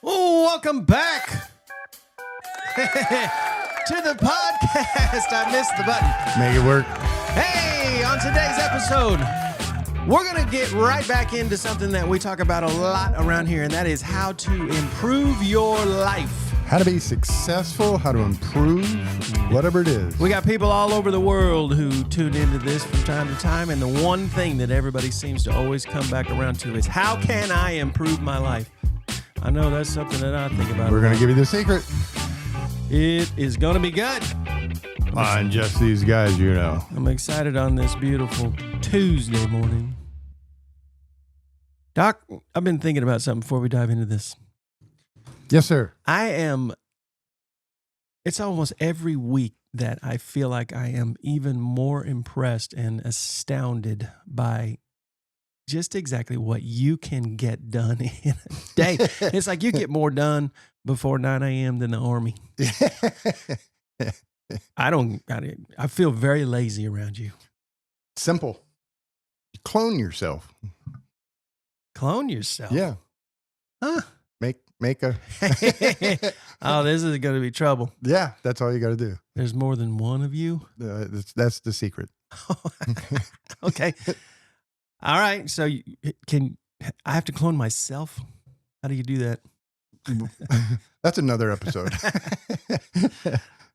Oh, welcome back to the podcast. I missed the button. Make it work. Hey, on today's episode, we're going to get right back into something that we talk about a lot around here, and that is how to improve your life. How to be successful, how to improve, whatever it is. We got people all over the world who tune into this from time to time, and the one thing that everybody seems to always come back around to is, how can I improve my life? I know that's something that I think about. We're going to give you the secret. It is going to be good. On Just These Guys, you know. I'm excited on this beautiful Tuesday morning. Doc, I've been thinking about something before we dive into this. Yes, sir. It's almost every week that I feel like I am even more impressed and astounded by just exactly what you can get done in a day. It's like you get more done before 9 a.m. than the Army. I feel very lazy around you. Simple. Clone yourself. Clone yourself? Yeah. Huh? Make a... Oh, this is going to be trouble. Yeah, that's all you got to do. There's more than one of you? That's the secret. Okay. All right. So I have to clone myself? How do you do that? That's another episode.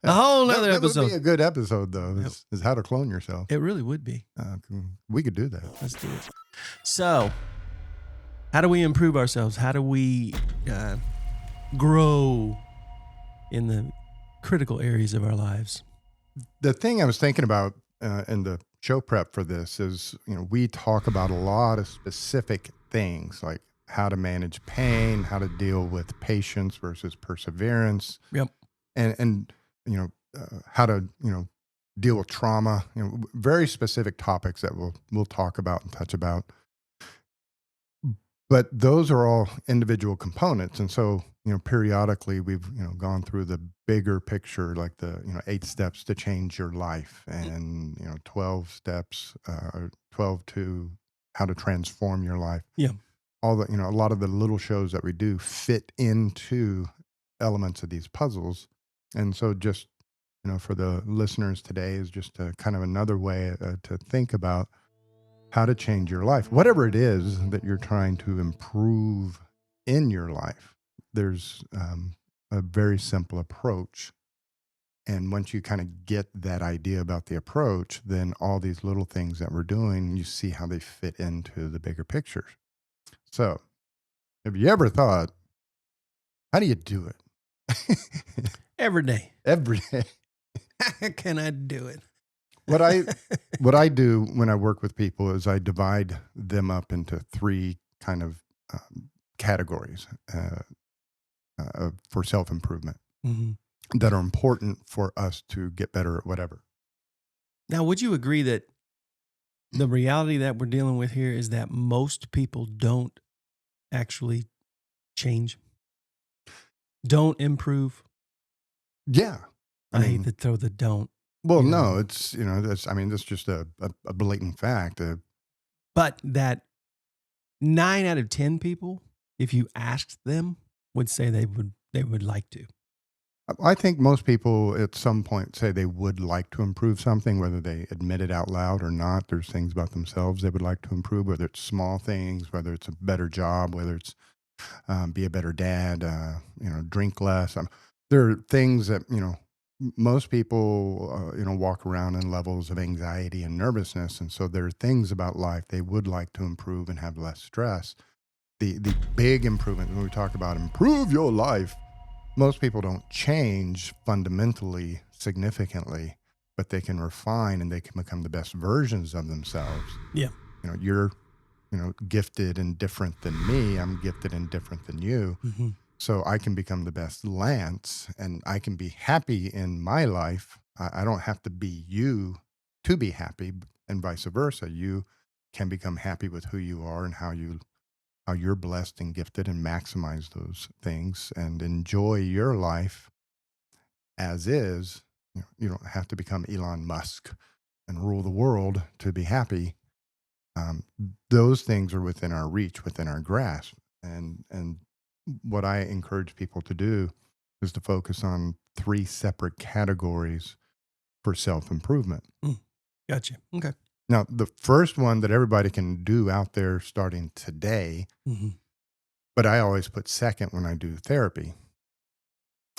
A whole nother that episode. Would be a good episode, though, is how to clone yourself. It really would be. We could do that. Let's do it. So, how do we improve ourselves? How do we grow in the critical areas of our lives? The thing I was thinking about in the show prep for this is, we talk about a lot of specific things, like how to manage pain, how to deal with patience versus perseverance. Yep. And how to, deal with trauma, very specific topics that we'll talk about and touch about. But those are all individual components. And so, periodically we've, gone through the bigger picture, like the, 8 steps to change your life and, 12 steps, 12 to how to transform your life. Yeah. All the, a lot of the little shows that we do fit into elements of these puzzles. And so just, for the listeners today is just a kind of another way to think about how to change your life. Whatever it is that you're trying to improve in your life, there's a very simple approach. And once you kind of get that idea about the approach, then all these little things that we're doing, you see how they fit into the bigger picture. So have you ever thought, how do you do it? Every day. Every day. How can I do it? What I do when I work with people is I divide them up into 3 kind of categories for self-improvement that are important for us to get better at whatever. Now, would you agree that the reality that we're dealing with here is that most people don't actually change, don't improve? Yeah. I hate to throw the don't. Well, no, it's, that's just a blatant fact. But that 9 out of 10 people, if you asked them, would say they would like to. I think most people at some point say they would like to improve something, whether they admit it out loud or not. There's things about themselves they would like to improve, whether it's small things, whether it's a better job, whether it's be a better dad, drink less. There are things that, most people, walk around in levels of anxiety and nervousness. And so there are things about life they would like to improve and have less stress. The big improvement, when we talk about improve your life, most people don't change fundamentally, significantly, but they can refine and they can become the best versions of themselves. Yeah. You're, gifted and different than me. I'm gifted and different than you. Mm-hmm. So I can become the best Lance and I can be happy in my life. I don't have to be you to be happy, and vice versa. You can become happy with who you are and how you're blessed and gifted, and maximize those things and enjoy your life as is. You don't have to become Elon Musk and rule the world to be happy. Those things are within our reach, within our grasp. And what I encourage people to do is to focus on 3 separate categories for self-improvement. Gotcha. Okay. Now, the first one that everybody can do out there starting today, Mm-hmm. but I always put second when I do therapy,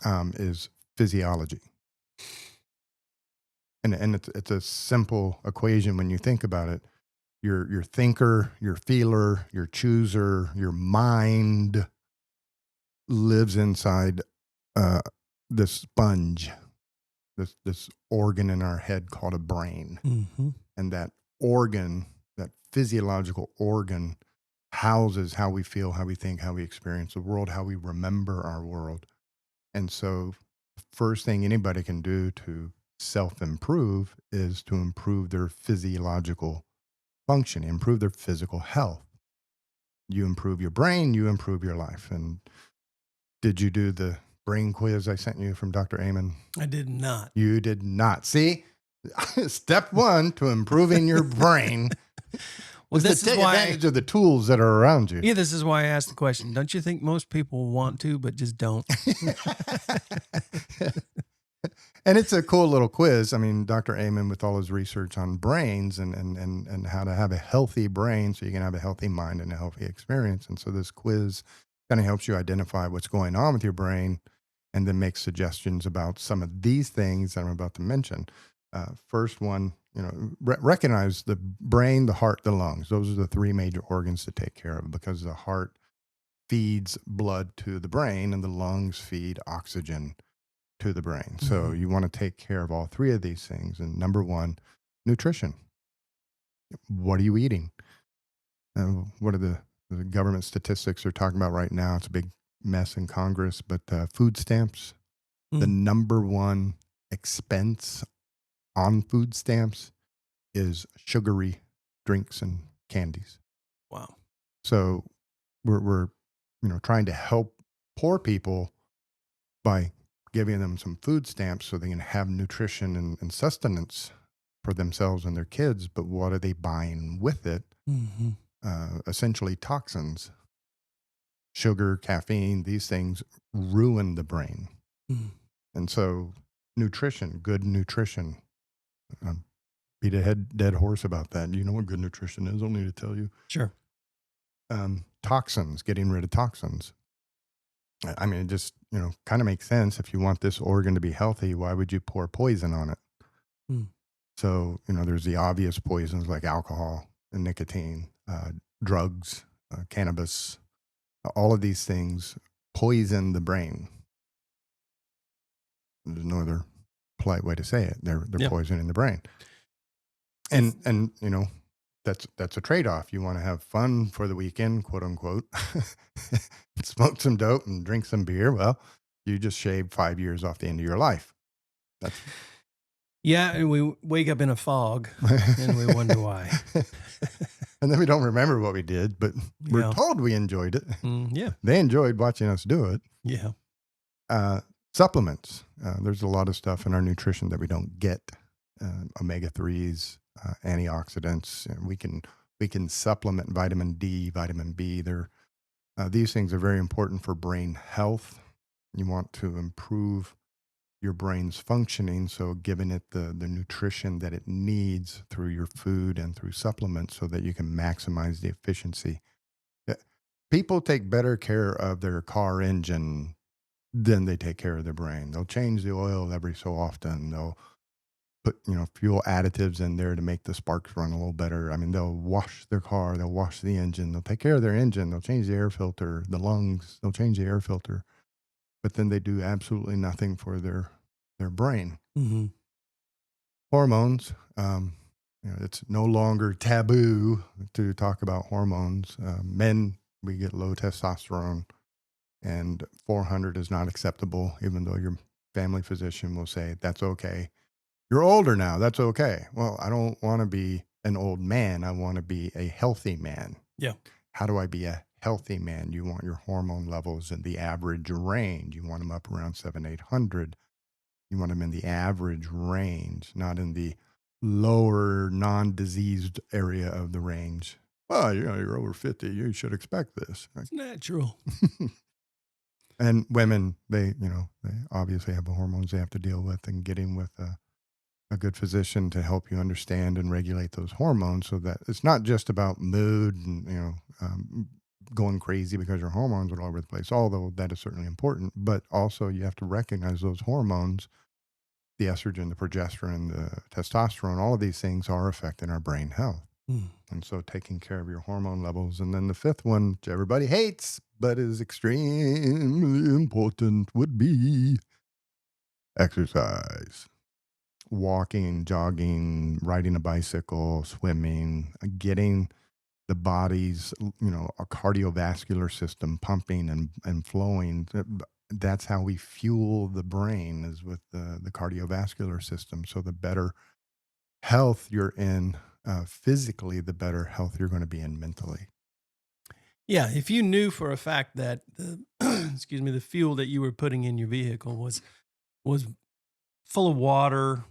is physiology. And it's a simple equation when you think about it. Your thinker, your feeler, your chooser, your mind lives inside this sponge, this organ in our head called a brain. Mm-hmm. And that organ, that physiological organ, houses how we feel, how we think, how we experience the world, how we remember our world. And so the first thing anybody can do to self-improve is to improve their physiological function, improve their physical health. You improve your brain, you improve your life. And did you do the brain quiz I sent you from Dr. Amen? I did not. You did not. See, step one to improving your brain Well, is to this is take why. advantage of the tools that are around you. Yeah, this is why I asked the question. Don't you think most people want to, but just don't? And it's a cool little quiz. I mean, Dr. Amen, with all his research on brains and how to have a healthy brain so you can have a healthy mind and a healthy experience. And so this quiz kind of helps you identify what's going on with your brain and then make suggestions about some of these things that I'm about to mention. First one, recognize the brain, the heart, the lungs. Those are the 3 major organs to take care of, because the heart feeds blood to the brain and the lungs feed oxygen to the brain. So you want to take care of all 3 of these things. And number 1, nutrition. What are you eating? What are the government statistics are talking about right now? It's a big mess in Congress, but food stamps, the number 1 expense on food stamps is sugary drinks and candies. Wow. So we're trying to help poor people by giving them some food stamps so they can have nutrition and sustenance for themselves and their kids. But what are they buying with it? Mm-hmm. Essentially toxins. Sugar, caffeine, these things ruin the brain. Mm-hmm. And so nutrition, good nutrition. Beat a dead horse about that. You know what good nutrition is? I don't need to tell you. Sure. Toxins, getting rid of toxins. I mean, it just, kind of makes sense. If you want this organ to be healthy, why would you pour poison on it? So, there's the obvious poisons like alcohol and nicotine, drugs, cannabis. All of these things poison the brain. There's no other polite way to say it. They're poisoning the brain. And that's a trade-off. You want to have fun for the weekend, quote unquote, smoke some dope and drink some beer. Well, you just shaved 5 years off the end of your life. Yeah, and we wake up in a fog and we wonder why. And then we don't remember what we did, but we're told we enjoyed it. Yeah. They enjoyed watching us do it. Yeah. Supplements. There's a lot of stuff in our nutrition that we don't get. Omega-3s, antioxidants. And we can supplement vitamin D, vitamin B. These things are very important for brain health. You want to improve your brain's functioning, so giving it the nutrition that it needs through your food and through supplements so that you can maximize the efficiency. People take better care of their car engine than they take care of their brain. They'll change the oil every so often. They'll put, fuel additives in there to make the sparks run a little better. I mean, they'll wash their car, they'll wash the engine, they'll take care of their engine, they'll change the air filter, the lungs, they'll change the air filter. But then they do absolutely nothing for their brain. Mm-hmm. Hormones. It's no longer taboo to talk about hormones. Men, we get low testosterone, and 400 is not acceptable, even though your family physician will say that's okay. You're older now. That's okay. Well, I don't want to be an old man. I want to be a healthy man. Yeah. How do I be a healthy man? You want your hormone levels in the average range. You want them up around 700-800. You want them in the average range, not in the lower non-diseased area of the range. Well, you're over 50. You should expect this. It's natural. And women, they obviously have the hormones they have to deal with, and getting with a good physician to help you understand and regulate those hormones, so that it's not just about mood and, going crazy because your hormones are all over the place, although that is certainly important. But also you have to recognize those hormones, the estrogen, the progesterone, the testosterone, all of these things are affecting our brain health. Mm. And so taking care of your hormone levels. And then the fifth one, which everybody hates, but is extremely important, would be exercise. Walking, jogging, riding a bicycle, swimming, getting the body's, a cardiovascular system pumping and flowing. That's how we fuel the brain, is with the cardiovascular system. So the better health you're in physically, the better health you're going to be in mentally. Yeah, if you knew for a fact that the the fuel that you were putting in your vehicle was full of water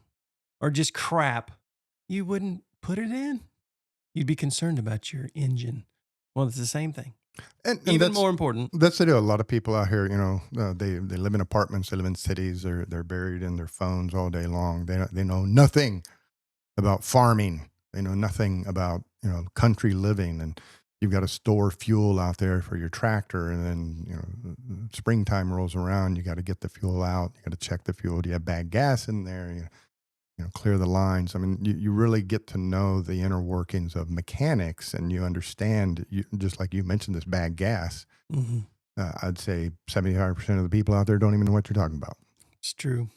or just crap, you wouldn't put it in. You'd be concerned about your engine. Well, it's the same thing. And even more important. That's the deal. A lot of people out here, they live in apartments, they live in cities, they're buried in their phones all day long. They know nothing about farming. They know nothing about, country living. And you've got to store fuel out there for your tractor. And then, springtime rolls around, you got to get the fuel out. You got to check the fuel. Do you have bad gas in there? Clear the lines. I mean, you really get to know the inner workings of mechanics, and you understand, just like you mentioned, this bad gas. Mm-hmm. I'd say 75% of the people out there don't even know what you're talking about. It's true.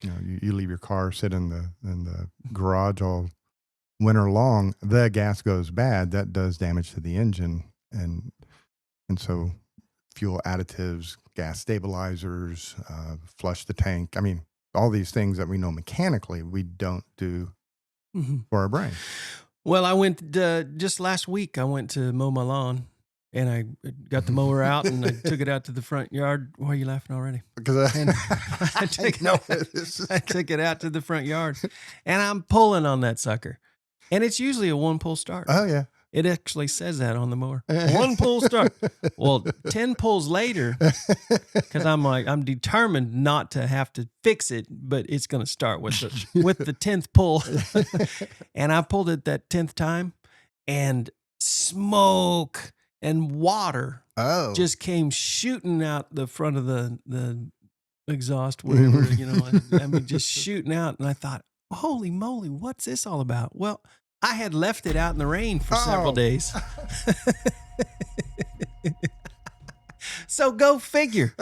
You leave your car sit in the garage all winter long, the gas goes bad. That does damage to the engine. And so fuel additives, gas stabilizers, flush the tank. I mean, all these things that we know mechanically, we don't do for our brain. Well, I went just last week. I went to mow my lawn, and I got the mower out, and I took it out to the front yard. Why are you laughing already? Because I took it out to the front yard, and I'm pulling on that sucker, and it's usually a one pull start. Oh yeah. It actually says that on the mower. One pull start. Well, 10 pulls later, because I'm determined not to have to fix it, but it's going to start with the 10th pull. And I pulled it that 10th time, and smoke and water just came shooting out the front of the exhaust, whatever, I mean, just shooting out. And I thought, holy moly, what's this all about? Well, I had left it out in the rain for several days. So go figure.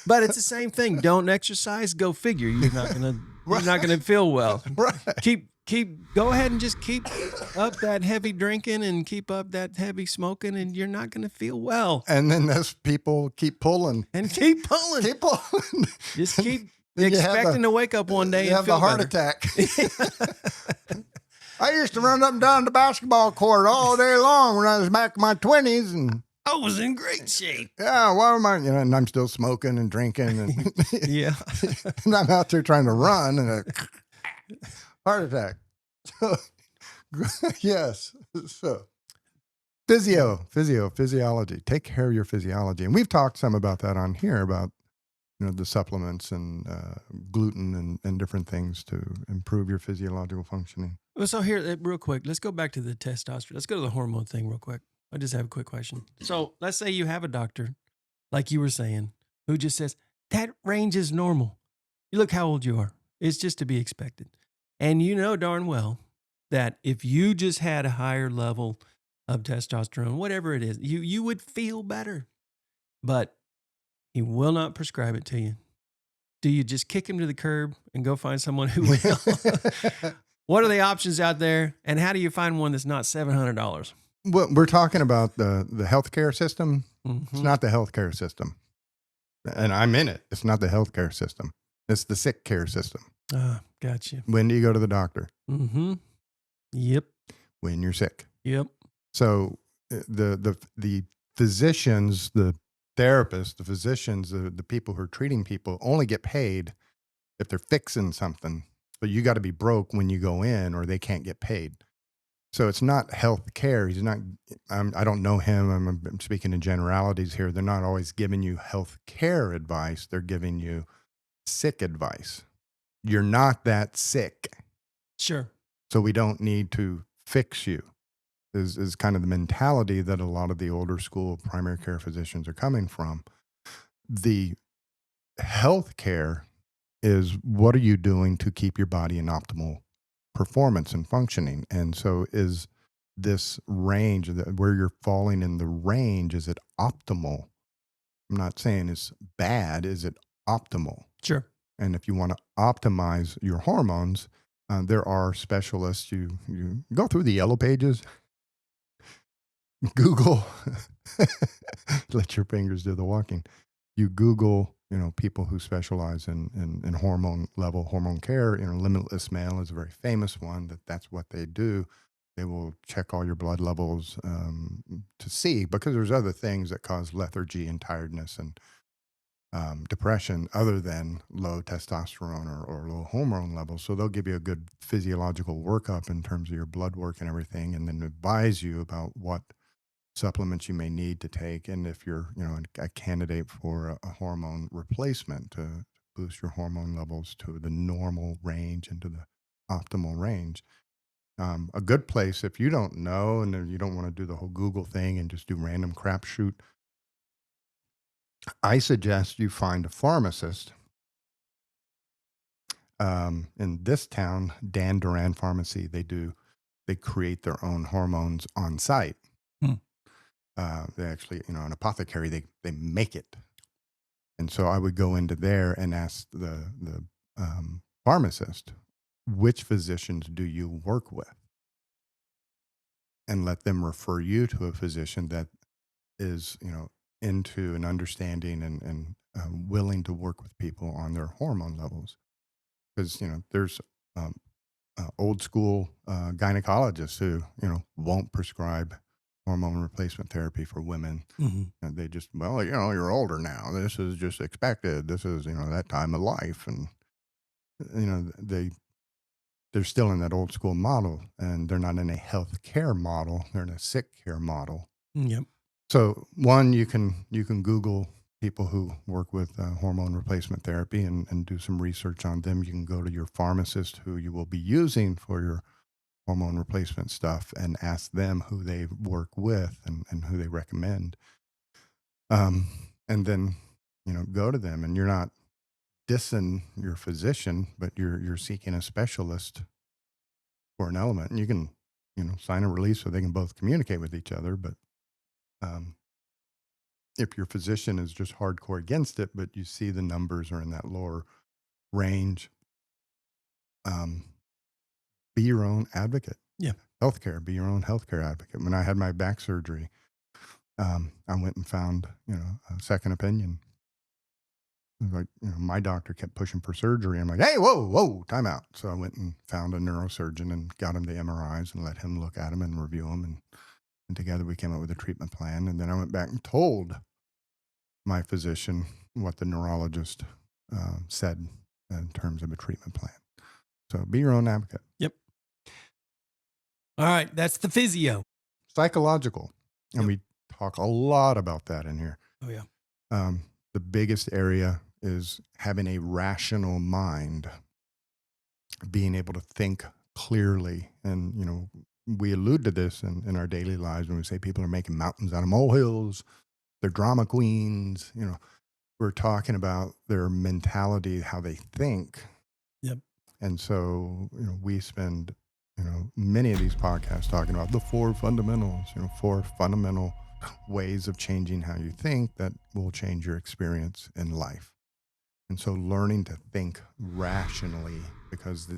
But it's the same thing. Don't exercise, go figure. You're not gonna feel well. Right. Go ahead and just keep up that heavy drinking and keep up that heavy smoking, and you're not gonna feel well. And then those people keep pulling. And keep pulling. Keep pulling. Just keep expecting to wake up one day and feel feel have the heart better. attack. I used to run up and down the basketball court all day long when I was back in my 20s, and I was in great shape. Yeah, why am I? And I'm still smoking and drinking, and yeah, and I'm out there trying to run, and heart attack. So, yes. So, physiology. Take care of your physiology, and we've talked some about that on here about the supplements and gluten and different things to improve your physiological functioning. Well, so here, real quick, let's go back to the testosterone. Let's go to the hormone thing real quick. I just have a quick question. So let's say you have a doctor, like you were saying, who just says, that range is normal. You look how old you are. It's just to be expected. And you know darn well that if you just had a higher level of testosterone, whatever it is, you would feel better. But he will not prescribe it to you. Do you just kick him to the curb and go find someone who will? What are the options out there? And how do you find one that's not $700? Well, we're talking about the healthcare system. Mm-hmm. It's not the healthcare system. And I'm in it. It's not the healthcare system. It's the sick care system. Gotcha. When do you go to the doctor? Mm-hmm. Yep. When you're sick. Yep. So the physicians, the therapists, the physicians, the people who are treating people only get paid if they're fixing something. But you got to be broke when you go in, or they can't get paid. So it's not health care. He's not, I don't know him. I'm speaking in generalities here. They're not always giving you health care advice. They're giving you sick advice. You're not that sick. Sure. So we don't need to fix you is kind of the mentality that a lot of the older school primary care physicians are coming from. The health care is, what are you doing to keep your body in optimal performance and functioning? And so is this range where you're falling in the range, is it optimal? I'm not saying it's bad. Is it optimal? Sure. And if you want to optimize your hormones, there are specialists. You go through the yellow pages, Google, let your fingers do the walking. You Google, people who specialize in hormone care. Limitless Male is a very famous one. That's what they do. They will check all your blood levels to see, because there's other things that cause lethargy and tiredness and depression other than low testosterone or low hormone levels. So they'll give you a good physiological workup in terms of your blood work and everything, and then advise you about what supplements you may need to take, and if you're a candidate for a hormone replacement to boost your hormone levels to the normal range and to the optimal range. A good place, if you don't know and you don't want to do the whole Google thing and just do random crapshoot, I suggest you find a pharmacist. In this town, Dan Duran Pharmacy, they create their own hormones on site. They actually, an apothecary, they make it. And so I would go into there and ask the pharmacist, which physicians do you work with? And let them refer you to a physician that is, into an understanding and willing to work with people on their hormone levels. Because, there's old school gynecologists who, won't prescribe hormone replacement therapy for women. Mm-hmm. And they just, you're older now. This is just expected. This is, that time of life. And, they're still in that old school model, and they're not in a health care model. They're in a sick care model. Yep. So one, you can Google people who work with hormone replacement therapy and do some research on them. You can go to your pharmacist who you will be using for your hormone replacement stuff and ask them who they work with and who they recommend. And then, go to them, and you're not dissing your physician, but you're seeking a specialist for an element, and you can, sign a release so they can both communicate with each other. But if your physician is just hardcore against it, but you see the numbers are in that lower range, be your own advocate. Yeah. Healthcare, be your own healthcare advocate. When I had my back surgery, I went and found, a second opinion. It was like, my doctor kept pushing for surgery. I'm like, hey, whoa, time out. So I went and found a neurosurgeon and got him the MRIs and let him look at them and review them. And together we came up with a treatment plan. And then I went back and told my physician what the neurologist said in terms of a treatment plan. So be your own advocate. Yep. All right. That's the physio. Psychological. And Yep. we talk a lot about that in here. Oh, yeah. The biggest area is having a rational mind, being able to think clearly. And, we allude to this in our daily lives when we say people are making mountains out of molehills, they're drama queens, we're talking about their mentality, how they think. Yep. And so, we spend, many of these podcasts talking about the 4 fundamentals, 4 fundamental ways of changing how you think that will change your experience in life. And so learning to think rationally, because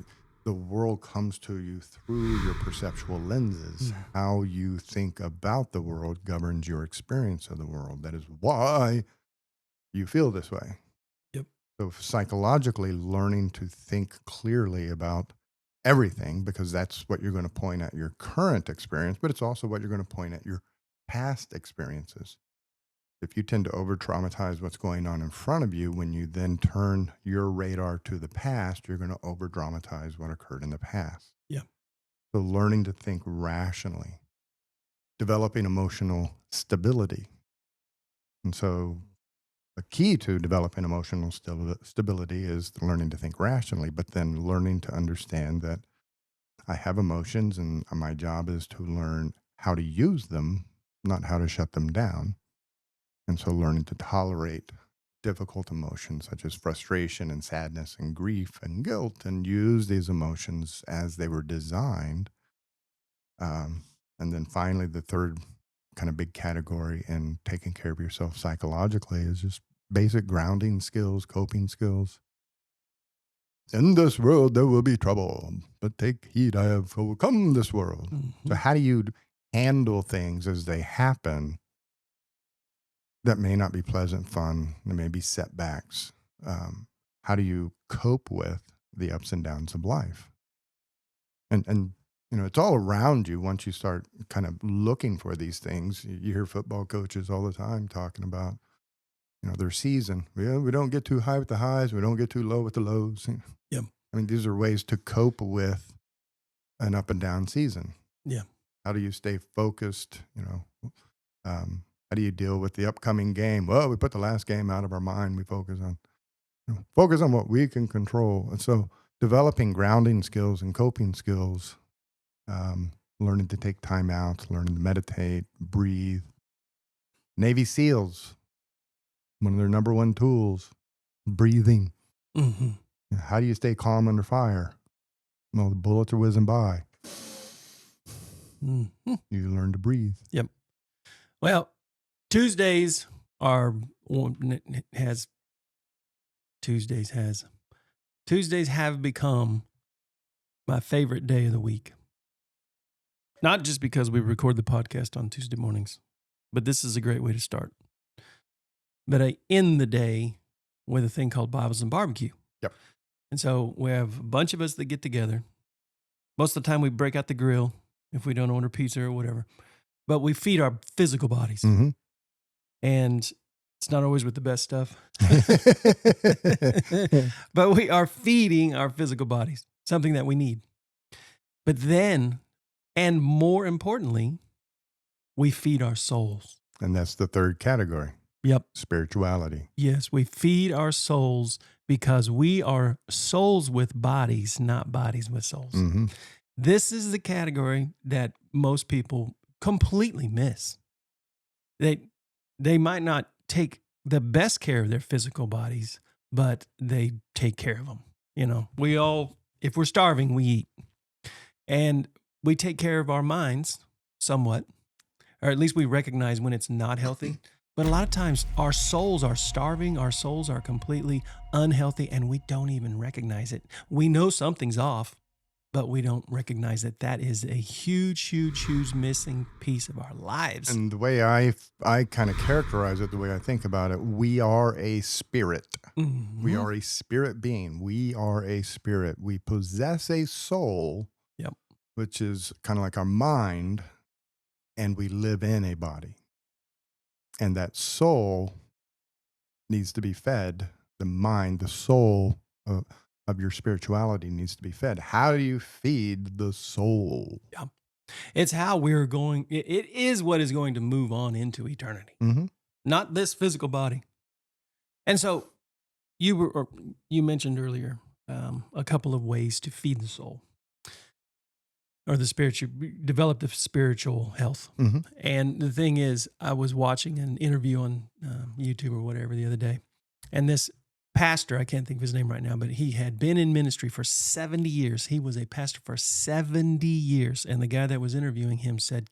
the world comes to you through your perceptual lenses. Mm-hmm. How you think about the world governs your experience of the world. That is why you feel this way. Yep. So psychologically, learning to think clearly about everything, because that's what you're going to point at your current experience, but it's also what you're going to point at your past experiences. If you tend to over-traumatize what's going on in front of you, when you then turn your radar to the past, you're going to over-dramatize what occurred in the past. Yeah. So learning to think rationally, developing emotional stability. And so a key to developing emotional stability is learning to think rationally, but then learning to understand that I have emotions and my job is to learn how to use them, not how to shut them down. And so learning to tolerate difficult emotions such as frustration and sadness and grief and guilt and use these emotions as they were designed. And then finally, the third kind of big category in taking care of yourself psychologically is just basic grounding skills, coping skills. In this world, there will be trouble, but take heed, I have overcome this world. Mm-hmm. So how do you handle things as they happen that may not be pleasant, fun, there may be setbacks? How do you cope with the ups and downs of life? And it's all around you once you start kind of looking for these things. You hear football coaches all the time talking about, their season. We don't get too high with the highs. We don't get too low with the lows. Yep. I mean, these are ways to cope with an up and down season. Yeah. How do you stay focused? How do you deal with the upcoming game? Well, we put the last game out of our mind. We focus on what we can control. And so developing grounding skills and coping skills, learning to take time out, learning to meditate, breathe. Navy SEALs, one of their number one tools, breathing. Mm-hmm. How do you stay calm under fire? Well, the bullets are whizzing by. Mm-hmm. You learn to breathe. Yep. Well, Tuesdays have become my favorite day of the week. Not just because we record the podcast on Tuesday mornings, but this is a great way to start. But I end the day with a thing called Bibles and Barbecue. Yep. And so we have a bunch of us that get together. Most of the time we break out the grill if we don't order pizza or whatever. But we feed our physical bodies. Mm-hmm. And it's not always with the best stuff. But we are feeding our physical bodies, something that we need. But then, and more importantly, we feed our souls. And that's the third category. Yep. Spirituality. Yes, we feed our souls because we are souls with bodies, not bodies with souls. Mm-hmm. This is the category that most people completely miss. They might not take the best care of their physical bodies, but they take care of them. We all, if we're starving, we eat. And we take care of our minds somewhat, or at least we recognize when it's not healthy. But a lot of times our souls are starving, our souls are completely unhealthy, and we don't even recognize it. We know something's off, but we don't recognize that is a huge, huge, huge missing piece of our lives. And the way I kind of characterize it, the way I think about it, we are a spirit. Mm-hmm. We are a spirit being. We are a spirit. We possess a soul, Yep. which is kind of like our mind, and we live in a body. And that soul needs to be fed. The mind, the soul of your spirituality needs to be fed. How do you feed the soul? Yeah. It's how we're going. It is what is going to move on into eternity, Mm-hmm. not this physical body. And so you mentioned earlier a couple of ways to feed the soul or develop the spiritual health. Mm-hmm. And the thing is, I was watching an interview on YouTube or whatever the other day, and this pastor, I can't think of his name right now, but he had been in ministry for 70 years. He was a pastor for 70 years. And the guy that was interviewing him said,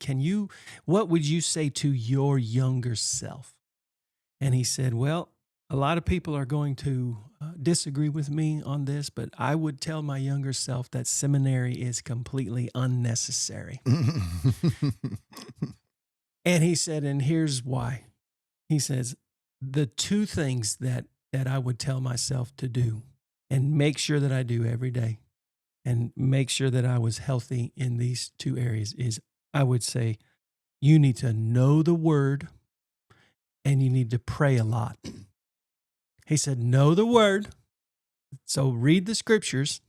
what would you say to your younger self? And he said, well, a lot of people are going to disagree with me on this, but I would tell my younger self that seminary is completely unnecessary. And he said, and here's why. He says, the two things that I would tell myself to do and make sure that I do every day and make sure that I was healthy in these two areas is I would say, you need to know the word and you need to pray a lot. He said, know the word. So read the scriptures.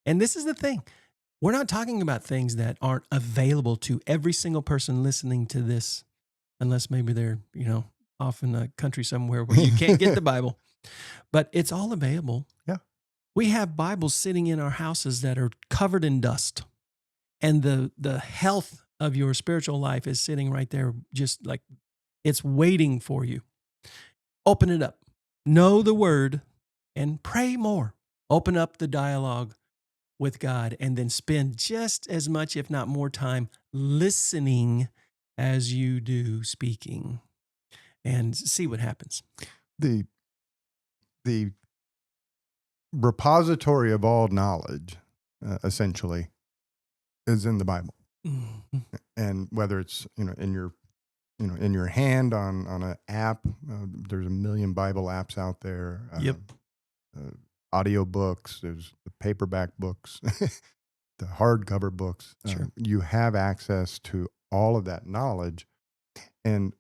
And this is the thing. We're not talking about things that aren't available to every single person listening to this, unless maybe they're, off in a country somewhere where you can't get the Bible. But it's all available. Yeah. We have Bibles sitting in our houses that are covered in dust. And the health of your spiritual life is sitting right there, just like it's waiting for you. Open it up. Know the word and pray more. Open up the dialogue with God and then spend just as much, if not more time listening as you do speaking and see what happens. The repository of all knowledge, essentially, is in the Bible. Mm-hmm. And whether it's, in your hand on an app, there's a million Bible apps out there. Yep. Audiobooks, there's the paperback books, the hardcover books. Sure. You have access to all of that knowledge. And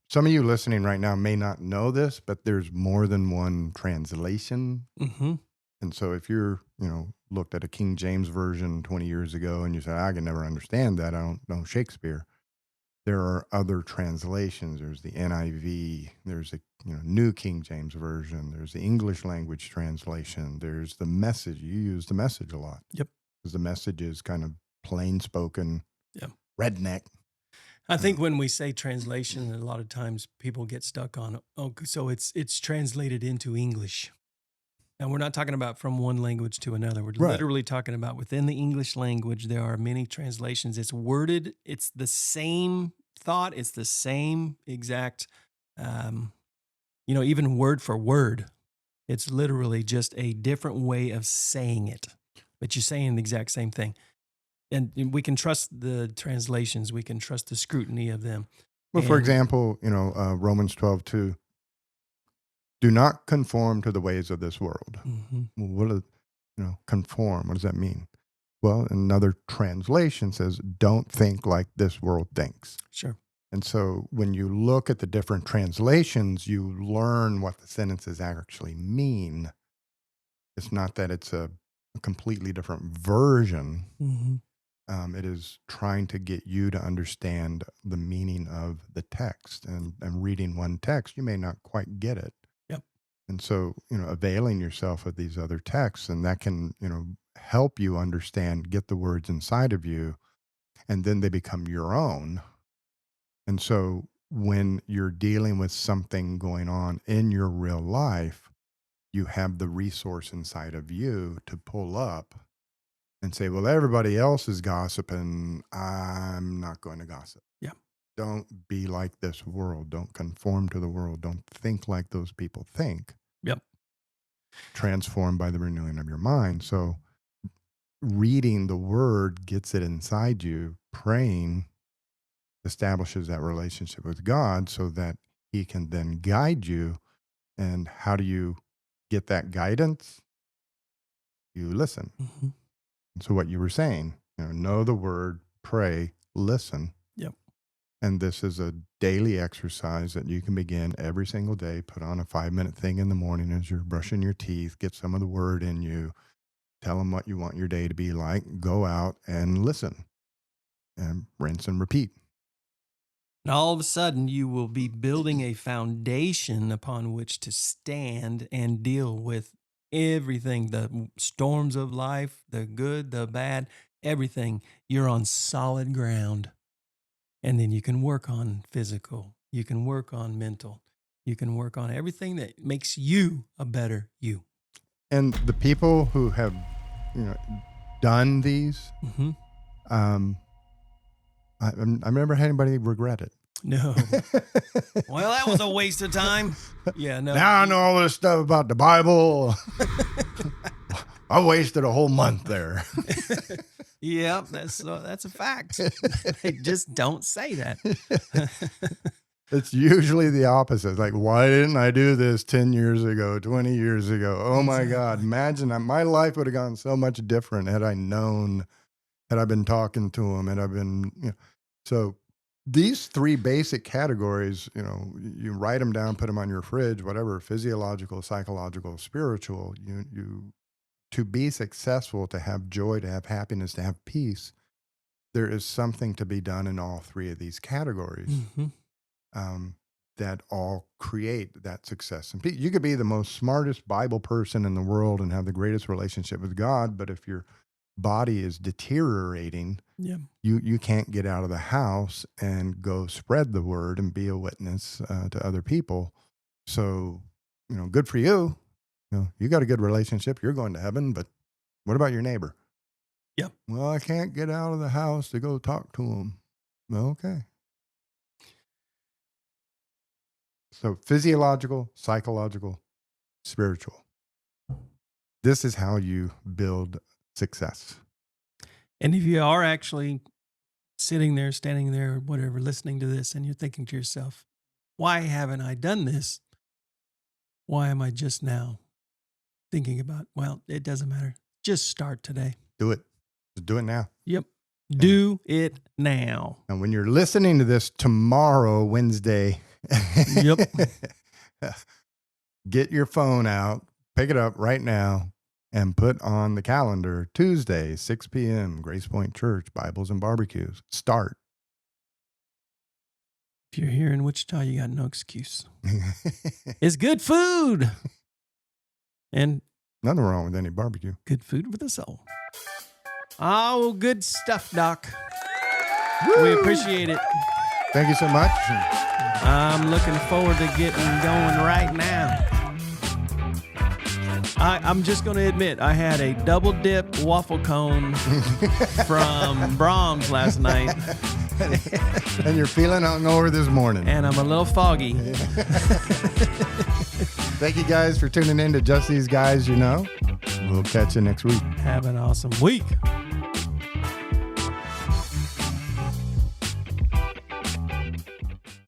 some of you listening right now may not know this, but there's more than one translation. Mm-hmm. And so if you're, looked at a King James version 20 years ago and you said, I can never understand that, I don't know Shakespeare. There are other translations. There's the NIV. There's the New King James Version. There's the English language translation. There's the Message. You use the Message a lot. Yep. Because the Message is kind of plain spoken, redneck. I think when we say translation, a lot of times people get stuck on, so it's translated into English. And we're not talking about from one language to another. We're literally talking about within the English language, there are many translations. It's worded, it's the same thought, it's the same exact, even word for word. It's literally just a different way of saying it, but you're saying the exact same thing. And we can trust the translations. We can trust the scrutiny of them. Well, for example, Romans 12:2. Do not conform to the ways of this world. Mm-hmm. Well, conform. What does that mean? Well, another translation says, don't think like this world thinks. Sure. And so when you look at the different translations, you learn what the sentences actually mean. It's not that it's a completely different version. Mm-hmm. It is trying to get you to understand the meaning of the text. And reading one text, you may not quite get it. Yep. And so, availing yourself of these other texts, and that can, help you understand, get the words inside of you, and then they become your own. And so when you're dealing with something going on in your real life, you have the resource inside of you to pull up and say, well, everybody else is gossiping. I'm not going to gossip. Yeah. Don't be like this world. Don't conform to the world. Don't think like those people think. Yep. Transformed by the renewing of your mind. So reading the word gets it inside you. Praying establishes that relationship with God so that he can then guide you. And how do you get that guidance? You listen. Mm-hmm. So what you were saying, know the word, pray, listen. Yep. And this is a daily exercise that you can begin every single day. Put on a 5-minute thing in the morning as you're brushing your teeth, get some of the word in you, tell them what you want your day to be like, go out and listen and rinse and repeat. And all of a sudden, you will be building a foundation upon which to stand and deal with everything, the storms of life, the good, the bad, everything. You're on solid ground. And then you can work on physical. You can work on mental. You can work on everything that makes you a better you. And the people who have, done these, Mm-hmm. I never had anybody regret it. No. Well, that was a waste of time. Yeah, no. Now I know all this stuff about the Bible. I wasted a whole month there. Yep, that's a fact. They just don't say that. It's usually the opposite. Like, why didn't I do this 10 years ago, 20 years ago? Oh my God. Imagine that my life would have gone so much different had I known, had I been talking to him, had I been, So these 3 basic categories, you write them down, put them on your fridge, whatever, physiological, psychological, spiritual, you to be successful, to have joy, to have happiness, to have peace, there is something to be done in all three of these categories that all create that success. And you could be the most smartest Bible person in the world and have the greatest relationship with God, but if your body is deteriorating, you can't get out of the house and go spread the word and be a witness to other people. So, good for you. You got a good relationship. You're going to heaven, but what about your neighbor? Yep. Well, I can't get out of the house to go talk to him. Okay. So physiological, psychological, spiritual. This is how you build success. And if you are actually sitting there, standing there, whatever, listening to this, and you're thinking to yourself, why haven't I done this? Why am I just now thinking about, well, it doesn't matter. Just start today. Do it. Just do it now. Yep. Do it now. And when you're listening to this tomorrow, Wednesday, get your phone out, pick it up right now, and put on the calendar Tuesday, 6 p.m., Grace Point Church, Bibles and Barbecues. Start. If you're here in Wichita, you got no excuse. It's good food. And nothing wrong with any barbecue. Good food for the soul. Oh, good stuff, Doc. Woo! We appreciate it. Thank you so much. I'm looking forward to getting going right now. I'm just going to admit, I had a double dip waffle cone from Brahms last night. And you're feeling hungover this morning. And I'm a little foggy. Thank you guys for tuning in to Just These Guys You Know. We'll catch you next week. Have an awesome week.